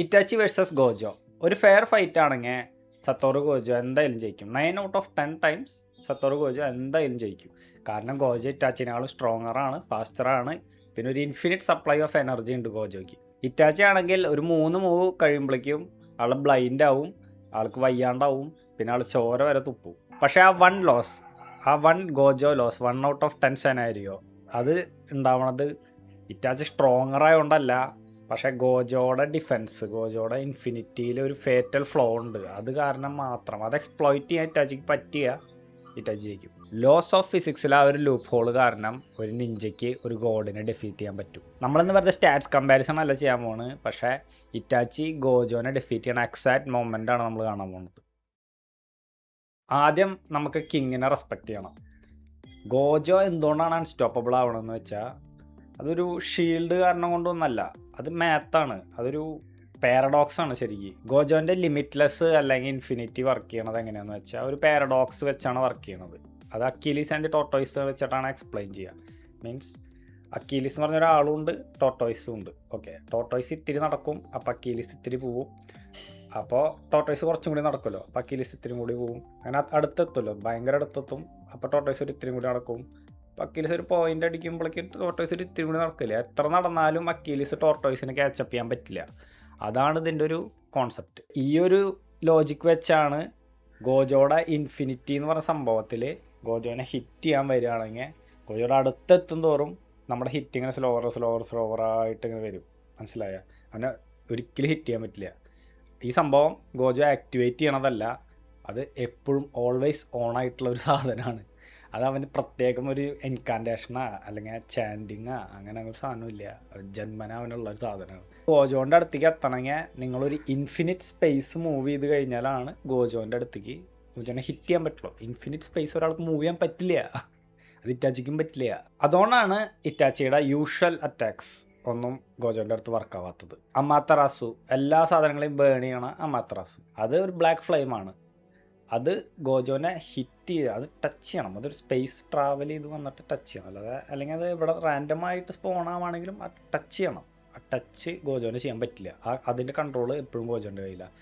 Itachi versus Gojo ഒരു fair fight ആണെങ്കിൽ സത്തോറു Gojo എന്തായാലും ജയിക്കും. 9 ഔട്ട് ഓഫ് 10 ടൈംസ് സത്തോറു ഗോജോ എന്തായാലും ജയിക്കും. കാരണം ഗോജോ ഇറ്റാച്ചിനേക്കാളും സ്ട്രോങ്ങറാണ്, ഫാസ്റ്ററാണ്. പിന്നെ ഒരു ഇൻഫിനിറ്റ് സപ്ലൈ ഓഫ് എനർജി ഉണ്ട് ഗോജോയ്ക്ക്. ഇറ്റാച്ചി ആണെങ്കിൽ ഒരു 3 മൂവ് കഴിയുമ്പോഴേക്കും ആൾ ബ്ലൈൻഡ് ആവും, ആൾക്ക് വയ്യാണ്ടാവും, പിന്നെ ആൾ ചോര വരെ തുപ്പും. പക്ഷേ ആ one Gojo lose 1 out of 10 scenario അത് ഉണ്ടാവണത് ഇറ്റാച്ചി സ്ട്രോങ്ങർ ആയതുകൊണ്ടല്ല. പക്ഷേ ഗോജോയുടെ ഡിഫെൻസ്, ഗോജോയുടെ ഇൻഫിനിറ്റിയിൽ ഒരു ഫേറ്റൽ ഫ്ലോ ഉണ്ട്. അത് കാരണം മാത്രം അത് എക്സ്പ്ലോയിറ്റ് ചെയ്യാൻ ഇറ്റാച്ചിക്ക് പറ്റിയ ഇറ്റാച്ചി ജയിക്കും. ലോസ് ഓഫ് ഫിസിക്സിൽ ആ ഒരു ലൂപ്പ് ഹോൾ കാരണം ഒരു നിഞ്ചയ്ക്ക് ഒരു ഗോഡിനെ ഡിഫീറ്റ് ചെയ്യാൻ പറ്റും. നമ്മളിന്ന് വെറുതെ സ്റ്റാറ്റ്സ് കമ്പാരിസൺ അല്ല ചെയ്യാൻ പോകുന്നത്. പക്ഷേ ഇറ്റാച്ചി ഗോജോനെ ഡിഫീറ്റ് ചെയ്യണ എക്സാക്ട് മൊമെൻ്റ് ആണ് നമ്മൾ കാണാൻ പോകുന്നത്. ആദ്യം നമുക്ക് കിങ്ങിനെ റെസ്പെക്റ്റ് ചെയ്യണം. ഗോജോ എന്തുകൊണ്ടാണ് അൺസ്റ്റോപ്പബിൾ ആവണമെന്ന് വെച്ചാൽ അതൊരു ഷീൽഡ് കാരണം കൊണ്ടൊന്നല്ല, അത് മാത്താണ്, അതൊരു പാരഡോക്സ് ആണ്. ശരിക്കും ഗോജോൻ്റെ ലിമിറ്റ്ലെസ് അല്ലെങ്കിൽ ഇൻഫിനിറ്റി വർക്ക് ചെയ്യണത് എങ്ങനെയാണെന്ന് വെച്ചാൽ ഒരു പാരഡോക്സ് വെച്ചാണ് വർക്ക് ചെയ്യണത്. അത് അക്കീലീസ് ആൻഡ് ടോർട്ടോയ്സ് വെച്ചിട്ടാണ് എക്സ്പ്ലെയിൻ ചെയ്യുക. മീൻസ് അക്കീലീസ് എന്ന് പറഞ്ഞ ഒരാളുണ്ട്, ടോർട്ടോയ്സും ഉണ്ട്. ഓക്കെ, ടോർട്ടോയ്സ് ഇത്തിരി നടക്കും, അപ്പോൾ അക്കീലീസ് ഇത്തിരി പോവും. അപ്പോൾ ടോർട്ടോയ്സ് കുറച്ചും കൂടി നടക്കുമല്ലോ, അപ്പോൾ അക്കീലീസ് ഇത്തിരി കൂടി പോവും. അങ്ങനെ അടുത്തെത്തുമല്ലോ, ഭയങ്കര അടുത്തെത്തും. അപ്പോൾ ടോർട്ടോയ്സ് ഒരു ഇത്തിരി കൂടി നടക്കും. അക്കീലീസ് ഒരു പോയിന്റ് അടിക്കുമ്പോഴേക്ക് ടോർട്ടോയ്സ് ഒരു ഇത്തിരി കൂടി നടക്കില്ല. എത്ര നടന്നാലും അക്കീലീസ് ടോർട്ടോയ്സിന് ക്യാച്ചപ്പ് ചെയ്യാൻ പറ്റില്ല. അതാണ് ഇതിൻ്റെ ഒരു കോൺസെപ്റ്റ്. ഈ ഒരു ലോജിക്ക് വെച്ചാണ് ഗോജോയുടെ ഇൻഫിനിറ്റി എന്ന് പറഞ്ഞ സംഭവത്തിൽ ഗോജോനെ ഹിറ്റ് ചെയ്യാൻ വരികയാണെങ്കിൽ ഗോജോയുടെ അടുത്തെത്തും തോറും നമ്മുടെ ഹിറ്റ് ഇങ്ങനെ സ്ലോവറായിട്ട് ഇങ്ങനെ വരും. മനസ്സിലായ? അങ്ങനെ ഒരിക്കലും ഹിറ്റ് ചെയ്യാൻ പറ്റില്ല. ഈ സംഭവം ഗോജോ ആക്ടിവേറ്റ് ചെയ്യണതല്ല, അത് എപ്പോഴും ഓൾവേസ് ഓൺ ആയിട്ടുള്ള ഒരു സാധനമാണ്. അത് അവന് പ്രത്യേകം ഒരു എൻകാൻറ്റേഷനാ അല്ലെങ്കിൽ ചാൻഡിങ്ങാ അങ്ങനെ ഒരു സാധനമില്ല, ജന്മന അവനുള്ള ഒരു സാധനമാണ്. ഗോജോൻ്റെ അടുത്തേക്ക് എത്തണമെങ്കിൽ നിങ്ങളൊരു ഇൻഫിനിറ്റ് സ്പേസ് മൂവ് ചെയ്ത് കഴിഞ്ഞാലാണ് ഗോജോൻ്റെ അടുത്തേക്ക് ഗോജോനെ ഹിറ്റ് ചെയ്യാൻ പറ്റുള്ളൂ. ഇൻഫിനിറ്റ് സ്പേസ് ഒരാൾക്ക് മൂവ് ചെയ്യാൻ പറ്റില്ല, അത് ഇറ്റാച്ചിക്കും പറ്റില്ല. അതുകൊണ്ടാണ് ഇറ്റാച്ചിയുടെ യൂഷ്വൽ അറ്റാക്സ് ഒന്നും ഗോജോൻ്റെ അടുത്ത് വർക്കാവാത്തത്. അമാത്തറാസു എല്ലാ സാധനങ്ങളെയും ബേൺ ചെയ്യണ അമാത്തറാസു, അത് ഒരു ബ്ലാക്ക് ഫ്ലെയിമാണ്. അത് ഗോജോനെ ഹിറ്റ് ചെയ്ത് അത് ടച്ച് ചെയ്യണം. അതൊരു സ്പേസ് ട്രാവൽ ചെയ്ത് വന്നിട്ട് ടച്ച് ചെയ്യണം. അല്ലാതെ അല്ലെങ്കിൽ അത് ഇവിടെ റാൻഡമായിട്ട് സ്പോണാവാണെങ്കിലും ആ ടച്ച് ചെയ്യണം. ആ ടച്ച് ഗോജോനെ ചെയ്യാൻ പറ്റില്ല. അതിൻ്റെ കൺട്രോൾ എപ്പോഴും ഗോജോൻ്റെ കയ്യിലാണ്.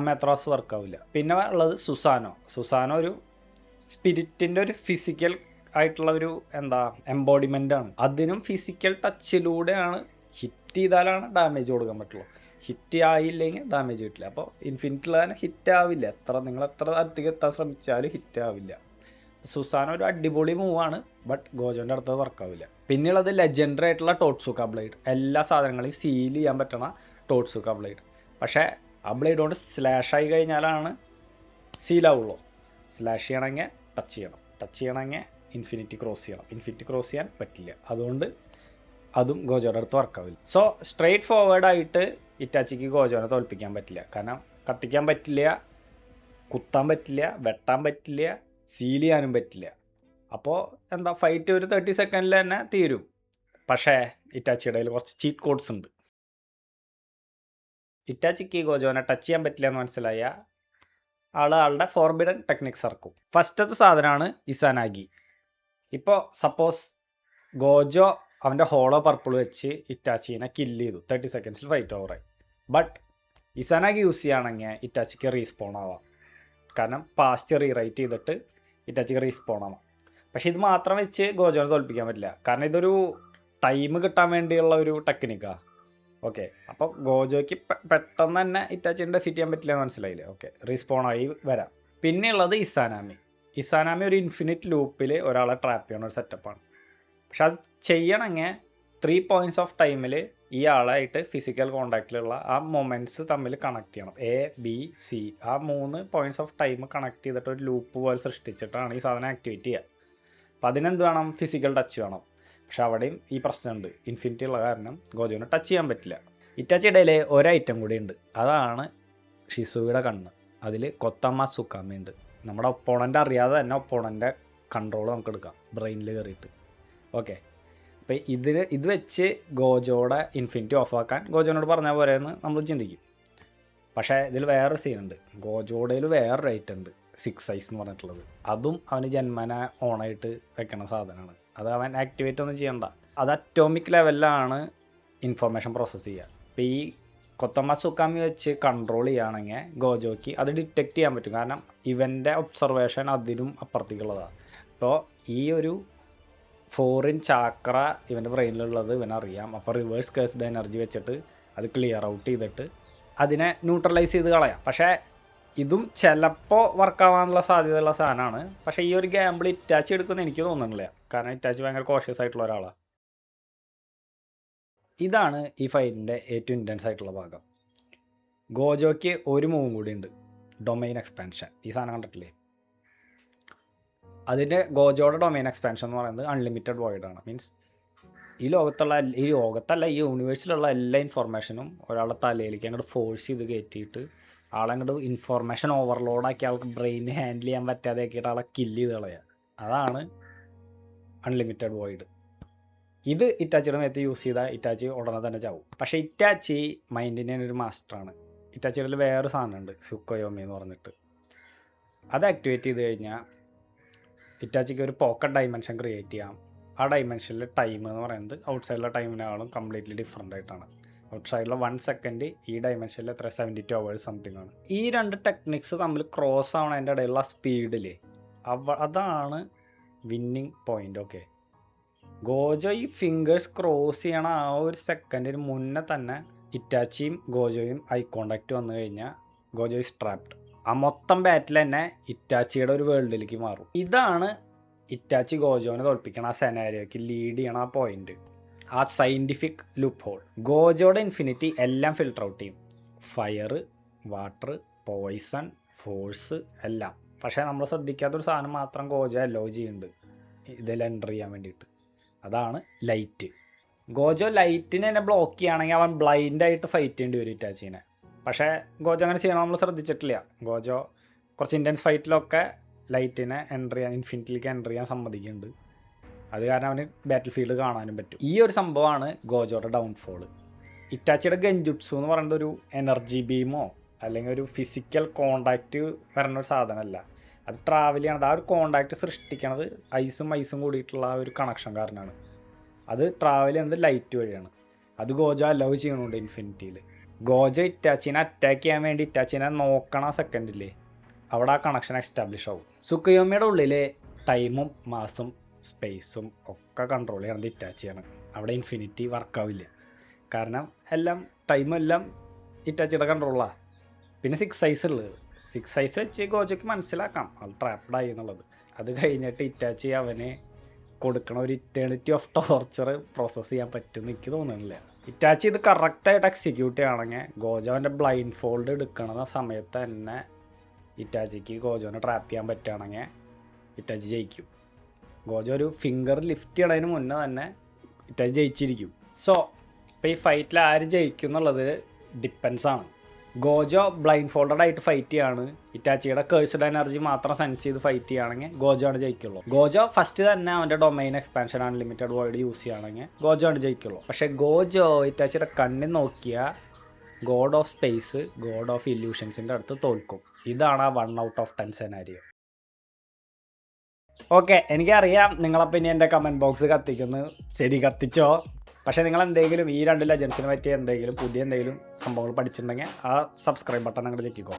അമേത്രാസ് വർക്കാവില്ല. പിന്നെ ഉള്ളത് സുസാനോ ഒരു സ്പിരിറ്റിൻ്റെ ഒരു ഫിസിക്കൽ ആയിട്ടുള്ള ഒരു എംബോഡിമെൻ്റ് ആണ്. അതിനും ഫിസിക്കൽ ടച്ചിലൂടെയാണ്, ഹിറ്റ് ചെയ്താലാണ് ഡാമേജ് കൊടുക്കാൻ പറ്റുള്ളൂ. ഹിറ്റ് ആയില്ലെങ്കിൽ ഡാമേജ് കിട്ടില്ല. അപ്പോൾ ഇൻഫിനിറ്റിലാണ് ഹിറ്റ് ആവില്ല. നിങ്ങൾ എത്ര അടുത്തേക്ക് എത്താൻ ശ്രമിച്ചാലും ഹിറ്റ് ആവില്ല. സുസാനോ ഒരു അടിപൊളി മൂവാണ്, ബട്ട് ഗോജോൻ്റെ അടുത്ത് വർക്കാവില്ല. പിന്നെയുള്ളത് ലെജൻഡറി ആയിട്ടുള്ള ടോട്സുക്ക ബ്ലേഡ്. എല്ലാ സാധനങ്ങളെയും സീൽ ചെയ്യാൻ പറ്റണ ടോട്സുക്ക ബ്ലേഡ്. പക്ഷേ ആ ബ്ലേഡ് കൊണ്ട് സ്ലാഷ് ആയി കഴിഞ്ഞാലാണ് സീലാവുള്ളൂ. സ്ലാഷ് ചെയ്യണമെങ്കിൽ ടച്ച് ചെയ്യണമെങ്കിൽ ഇൻഫിനിറ്റി ക്രോസ് ചെയ്യാൻ പറ്റില്ല. അതുകൊണ്ട് അതും ഗോജോയുടെ അടുത്ത് വർക്കാവില്ല. സോ സ്ട്രെയിറ്റ് ഫോർവേഡായിട്ട് ഇറ്റാച്ചിക്ക് ഗോജോനെ തോൽപ്പിക്കാൻ പറ്റില്ല. കാരണം കത്തിക്കാൻ പറ്റില്ല, കുത്താൻ പറ്റില്ല, വെട്ടാൻ പറ്റില്ല, സീൽ ചെയ്യാനും പറ്റില്ല. അപ്പോൾ ഫൈറ്റ് ഒരു 30 സെക്കൻഡിൽ തന്നെ തീരും. പക്ഷേ ഇറ്റാച്ചിയുടെ കയ്യിൽ കുറച്ച് ചീറ്റ് കോഡ്സ് ഉണ്ട്. ഇറ്റാച്ചിക്ക് ഗോജോനെ ടച്ച് ചെയ്യാൻ പറ്റില്ല എന്ന് മനസ്സിലായ ആളുടെ ഫോർബിഡൻ ടെക്നിക്സ് ഇറക്കും. ഫസ്റ്റത്തെ സാധനമാണ് ഇസാനാഗി. ഇപ്പോൾ സപ്പോസ് ഗോജോ അവൻ്റെ ഹോളോ പർപ്പിൾ വെച്ച് ഇറ്റാച്ചിനെ കില്ല് ചെയ്തു, 30 സെക്കൻഡ്സിൽ ഫൈറ്റ് ഓവറായി. ബട്ട് ഇസാനാഗി യൂസ് ചെയ്യുകയാണെങ്കിൽ ഇറ്റാച്ചിക്ക് റീസ്പോൺ ആവാം. കാരണം പാസ്റ്റ് റീറൈറ്റ് ചെയ്തിട്ട് ഇറ്റാച്ചിക്ക് റീസ്പോൺ ആവാം. പക്ഷേ ഇത് മാത്രം വെച്ച് ഗോജോനെ തോൽപ്പിക്കാൻ പറ്റില്ല. കാരണം ഇതൊരു ടൈം കിട്ടാൻ വേണ്ടിയുള്ള ഒരു ടെക്നിക്കാണ്. ഓക്കെ, അപ്പോൾ ഗോജോയ്ക്ക് പെട്ടെന്ന് തന്നെ ഇറ്റാച്ചിനെ ഡെഫീറ്റ് ചെയ്യാൻ പറ്റില്ല എന്ന് മനസ്സിലായില്ലേ? ഓക്കെ, റീസ്പോൺ ആയി വരാം. പിന്നെയുള്ളത് ഇസാനാമി ഒരു ഇൻഫിനിറ്റ് ലൂപ്പിൽ ഒരാളെ ട്രാപ്പ് ചെയ്യണ ഒരു സെറ്റപ്പാണ്. പക്ഷെ അത് ചെയ്യണമെങ്കിൽ 3 പോയിൻറ്റ്സ് ഓഫ് ടൈമിൽ ഈ ആളായിട്ട് ഫിസിക്കൽ കോണ്ടാക്റ്റിലുള്ള ആ മൊമെൻറ്റ്സ് തമ്മിൽ കണക്ട് ചെയ്യണം. A, B, C ആ 3 പോയിൻറ്റ്സ് ഓഫ് ടൈം കണക്ട് ചെയ്തിട്ട് ഒരു ലൂപ്പ് പോലെ സൃഷ്ടിച്ചിട്ടാണ് ഈ സാധനം ആക്ടിവേറ്റ് ചെയ്യുക. അപ്പോൾ അതിനെന്ത് വേണം? ഫിസിക്കൽ ടച്ച് വേണം. പക്ഷെ അവിടെയും ഈ പ്രശ്നമുണ്ട്, ഇൻഫിനിറ്റി ഉള്ള കാരണം ഗോജോനെ ടച്ച് ചെയ്യാൻ പറ്റില്ല. ഇറ്റാച്ചിയുടെ ഒരു ഐറ്റം കൂടി ഉണ്ട്, അതാണ് ഷിസുയുടെ കണ്ണ്. അതിൽ കൊത്തമ്മ സുക്കാമയുണ്ട്. നമ്മുടെ ഒപ്പോണൻ്റ് അറിയാതെ തന്നെ ഒപ്പോണൻ്റെ കൺട്രോൾ നമുക്ക് എടുക്കാം ബ്രെയിനിൽ കയറിയിട്ട്. ഓക്കെ, അപ്പോൾ ഇത് വെച്ച് ഗോജോയുടെ ഇൻഫിനിറ്റി ഓഫാക്കാൻ ഗോജോനോട് പറഞ്ഞാൽ പോരെ എന്ന് നമ്മൾ ചിന്തിക്കും. പക്ഷേ ഇതിൽ വേറൊരു സീനുണ്ട്. ഗോജോടയിൽ വേറൊരു ഐറ്റം ഉണ്ട്, 6 ഐസ് എന്ന് പറഞ്ഞിട്ടുള്ളത്. അതും അവന് ജന്മന ഓണായിട്ട് വെക്കണ സാധനമാണ്. അത് അവൻ ആക്ടിവേറ്റ് ഒന്നും ചെയ്യണ്ട. അത് അറ്റോമിക് ലെവലിലാണ് ഇൻഫർമേഷൻ പ്രോസസ്സ് ചെയ്യുക. ഇപ്പോൾ ഈ കൊത്തമ്മ സുക്കാമി വെച്ച് കൺട്രോൾ ചെയ്യുകയാണെങ്കിൽ ഗോജോയ്ക്ക് അത് ഡിറ്റക്റ്റ് ചെയ്യാൻ പറ്റും. കാരണം ഇവൻ്റെ ഒബ്സർവേഷൻ അതിനും അപ്പുറത്തേക്കുള്ളതാണ്. ഇപ്പോൾ ഈ ഒരു ഫോറിൻ ചാക്ര ഇവൻ്റെ ബ്രെയിനിലുള്ളത് ഇവനറിയാം. അപ്പോൾ റിവേഴ്സ് കേസ്ഡ് എനർജി വെച്ചിട്ട് അത് ക്ലിയർ ഔട്ട് ചെയ്തിട്ട് അതിനെ ന്യൂട്രലൈസ് ചെയ്ത് കളയാം. പക്ഷേ ഇതും ചിലപ്പോൾ വർക്കാവാനുള്ള സാധ്യതയുള്ള സാധനമാണ്. പക്ഷേ ഈ ഒരു ഗാമ്പിൾ ഇറ്റാച്ചി എടുക്കുമെന്ന് എനിക്ക് തോന്നുന്നില്ല. കാരണം ഇറ്റാച്ചി ഭയങ്കര കോഷ്യസ് ആയിട്ടുള്ള ഒരാളാണ്. ഇതാണ് ഈ ഫൈറ്റിൻ്റെ ഏറ്റവും ഇൻറ്റൻസ് ആയിട്ടുള്ള ഭാഗം. ഗോജോയ്ക്ക് ഒരു മൂവും കൂടി ഉണ്ട്, ഡൊമൈൻ എക്സ്പാൻഷൻ. ഈ സാധനം കണ്ടിട്ടില്ലേ? അതിൻ്റെ ഗോജോയുടെ ഡൊമൈൻ എക്സ്പാൻഷൻ എന്ന് പറയുന്നത് അൺലിമിറ്റഡ് വോയിഡാണ്. മീൻസ് ഈ ലോകത്തല്ല ഈ യൂണിവേഴ്സിലുള്ള എല്ലാ ഇൻഫോർമേഷനും ഒരാളുടെ തലയിലേക്ക് അങ്ങോട്ട് ഫോഴ്സ് ചെയ്ത് കയറ്റിയിട്ട് ആളങ്ങോട്ട് ഇൻഫോർമേഷൻ ഓവർലോഡാക്കി ആൾക്ക് ബ്രെയിൻ ഹാൻഡിൽ ചെയ്യാൻ പറ്റാതെ ആക്കിയിട്ട് ആളെ കില്ല് ചെയ്ത് കളയുക. അതാണ് അൺലിമിറ്റഡ് വോയിഡ്. ഇത് ഇറ്റാച്ചിയുടെ മേത്ത് യൂസ് ചെയ്താൽ ഇറ്റാച്ചി ഉടനെ തന്നെ ചാവും. പക്ഷേ ഇറ്റാച്ചി മൈൻഡിൻ്റെ ഒരു മാസ്റ്ററാണ്. ഇറ്റാച്ചിയുടെ വേറൊരു സാധനമുണ്ട്, സുക്കോയോമി എന്ന് പറഞ്ഞിട്ട്. അത് ആക്ടിവേറ്റ് ചെയ്ത് കഴിഞ്ഞാൽ ഇറ്റാച്ചിക്ക് ഒരു പോക്കറ്റ് ഡൈമെൻഷൻ ക്രിയേറ്റ് ചെയ്യാം. ആ ഡൈമെൻഷനിൽ ടൈം എന്ന് പറയുന്നത് ഔട്ട്സൈഡിലെ ടൈമിനേക്കാളും കംപ്ലീറ്റ്ലി ഡിഫറെൻ്റ് ആയിട്ടാണ്. ഔട്ട്സൈഡിലെ 1 സെക്കൻഡ് ഈ ഡൈമെൻഷനിൽ എത്ര 72 hours സംതിങ് ആണ്. ഈ രണ്ട് ടെക്നിക്സ് തമ്മിൽ ക്രോസ് ആവണതിൻ്റെ ഇടയിലുള്ള സ്പീഡിൽ അതാണ് വിന്നിങ് പോയിൻ്റ്. ഓക്കെ, ഗോജോ ഈ ഫിംഗേഴ്സ് ക്രോസ് ചെയ്യണ ആ ഒരു സെക്കൻഡിന് മുന്നേ തന്നെ ഇറ്റാച്ചിയും ഗോജോയും ഐ കോണ്ടാക്റ്റ് വന്നു കഴിഞ്ഞാൽ ഗോജോ ഈസ് ട്രാപ്ഡ്. ആ മൊത്തം ബാറ്റിൽ തന്നെ ഇറ്റാച്ചിയുടെ ഒരു വേൾഡിലേക്ക് മാറും. ഇതാണ് ഇറ്റാച്ചി ഗോജോനെ തോൽപ്പിക്കണം ആ സെനാരിയോക്ക് ലീഡ് ചെയ്യണം ആ പോയിന്റ്, ആ സയൻറ്റിഫിക് ലൂപ്പ് ഹോൾ. ഗോജോയുടെ ഇൻഫിനിറ്റി എല്ലാം ഫിൽട്ടർ ഔട്ട് ചെയ്യും, ഫയർ, വാട്ടർ, പോയിസൺ, ഫോഴ്സ് എല്ലാം. പക്ഷേ നമ്മൾ ശ്രദ്ധിക്കാത്തൊരു സാധനം മാത്രം ഗോജോ അലോ ചെയ്യുന്നുണ്ട് ഇതിൽ എൻ്റർ ചെയ്യാൻ വേണ്ടിയിട്ട്. അതാണ് ലൈറ്റ്. ഗോജോ ലൈറ്റിനെ തന്നെ ബ്ലോക്ക് ചെയ്യുകയാണെങ്കിൽ അവൻ ബ്ലൈൻഡായിട്ട് ഫൈറ്റ് ചെയ്യേണ്ടി വരും ഇറ്റാച്ചിനെ. പക്ഷേ ഗോജോ അങ്ങനെ ചെയ്യണം നമ്മൾ ശ്രദ്ധിച്ചിട്ടില്ല. ഗോജോ കുറച്ച് ഇൻറ്റൻസ് ഫൈറ്റിലൊക്കെ ലൈറ്റിനെ എൻ്റർ ചെയ്യാൻ, ഇൻഫിനിറ്റിയിലേക്ക് എൻ്റർ ചെയ്യാൻ സമ്മതിക്കുന്നുണ്ട്. അത് കാരണം അവന് ബാറ്റിൽ ഫീൽഡ് കാണാനും പറ്റും. ഈ ഒരു സംഭവമാണ് ഗോജോയുടെ ഡൗൺഫോൾ. ഇറ്റാച്ചിയുടെ ഗെൻജുട്സു എന്ന് പറയുന്നത് ഒരു എനർജി ബീമോ അല്ലെങ്കിൽ ഒരു ഫിസിക്കൽ കോണ്ടാക്റ്റ് വരുന്ന ഒരു സാധനമല്ല. അത് ട്രാവൽ ചെയ്യണത്, ആ ഒരു കോണ്ടാക്റ്റ് സൃഷ്ടിക്കണത് ഐസും കൂടിയിട്ടുള്ള ആ ഒരു കണക്ഷൻ കാരണമാണ്. അത് ട്രാവൽ ചെയ്യുന്നത് ലൈറ്റ് വഴിയാണ്. അത് ഗോജോ അലോ ചെയ്യണുണ്ട് ഇൻഫിനിറ്റിയിൽ. ഗോജോ ഇറ്റാച്ചിനെ അറ്റാക്ക് ചെയ്യാൻ വേണ്ടി ഇറ്റാച്ചിനെ നോക്കണ സെക്കൻഡില്ലേ, അവിടെ ആ കണക്ഷൻ എസ്റ്റാബ്ലിഷ് ആവും. സുക്കയോമിയുടെ ഉള്ളിൽ ടൈമും മാസും സ്പേസും ഒക്കെ കൺട്രോൾ ചെയ്യണത് ഇറ്റാച്ചിയാണ്. അവിടെ ഇൻഫിനിറ്റി വർക്കാവില്ല. കാരണം ടൈമും എല്ലാം ഇറ്റാച്ചിയുടെ കൺട്രോളാണ്. പിന്നെ 6 eyes ഉള്ളത്, 6 eyes വെച്ച് ഗോജോയ്ക്ക് മനസ്സിലാക്കാം അത് ട്രാപ്ഡായി എന്നുള്ളത്. അത് കഴിഞ്ഞിട്ട് ഇറ്റാച്ചി അവന് കൊടുക്കണ ഒരു ഇറ്റേണിറ്റി ഓഫ് ടോർച്ചർ പ്രോസസ്സ് ചെയ്യാൻ പറ്റുമെന്ന് എനിക്ക് തോന്നുന്നില്ല. ഇറ്റാച്ചി ഇത് കറക്റ്റായിട്ട് എക്സിക്യൂട്ട് ചെയ്യുകയാണെങ്കിൽ ഗോജോൻ്റെ ബ്ലൈൻഡ് ഫോൾഡ് എടുക്കണ സമയത്ത് തന്നെ ഇറ്റാച്ചിക്ക് ഗോജോനെ ട്രാപ്പ് ചെയ്യാൻ പറ്റുകയാണെങ്കിൽ ഇറ്റാച്ചി ജയിക്കും. ഗോജോ ഒരു ഫിംഗർ ലിഫ്റ്റ് ചെയ്യണതിന് മുന്നേ തന്നെ ഇറ്റാച്ചി ജയിച്ചിരിക്കും. സോ ഇപ്പോൾ ഈ ഫൈറ്റിൽ ആര് ജയിക്കും എന്നുള്ളത് ഡിപ്പെൻസാണ്. ഗോജോ ബ്ലൈൻഡ് ഫോൾഡഡ് ആയിട്ട് ഫൈറ്റ് ചെയ്യാണ്, ഇറ്റാച്ചിയുടെ കേഴ്സ്ഡ് എനർജി മാത്രം സെൻസ് ചെയ്ത് ഫൈറ്റ് ചെയ്യുകയാണെങ്കിൽ ഗോജോ ആണ് ജയിക്കുള്ളൂ. ഗോജോ ഫസ്റ്റ് തന്നെ അവൻ്റെ domain expansion unlimited void use ചെയ്യുകയാണെങ്കിൽ ഗോജോ ആണ് ജയിക്കുള്ളൂ. പക്ഷേ ഗോജോ ഇറ്റാച്ചിയുടെ കണ്ണിൽ നോക്കിയാൽ god of space, god of ഇല്യൂഷൻസിൻ്റെ അടുത്ത് തോൽക്കും. ഇതാണ് ആ 1 out of 10 സെനാരിയോ. ഓക്കെ, എനിക്കറിയാം നിങ്ങളപ്പോൾ ഇനി എൻ്റെ കമൻറ്റ് ബോക്സ് കത്തിക്കുന്നു. ശരി, കത്തിച്ചോ. പക്ഷേ നിങ്ങൾ എന്തെങ്കിലും ഈ 2 ലെജൻസിനെ പറ്റി പുതിയ എന്തെങ്കിലും സംഭവങ്ങൾ പഠിച്ചിട്ടുണ്ടെങ്കിൽ ആ സബ്സ്ക്രൈബ് ബട്ടൺ അങ്ങോട്ട് ഞെക്കിക്കോ.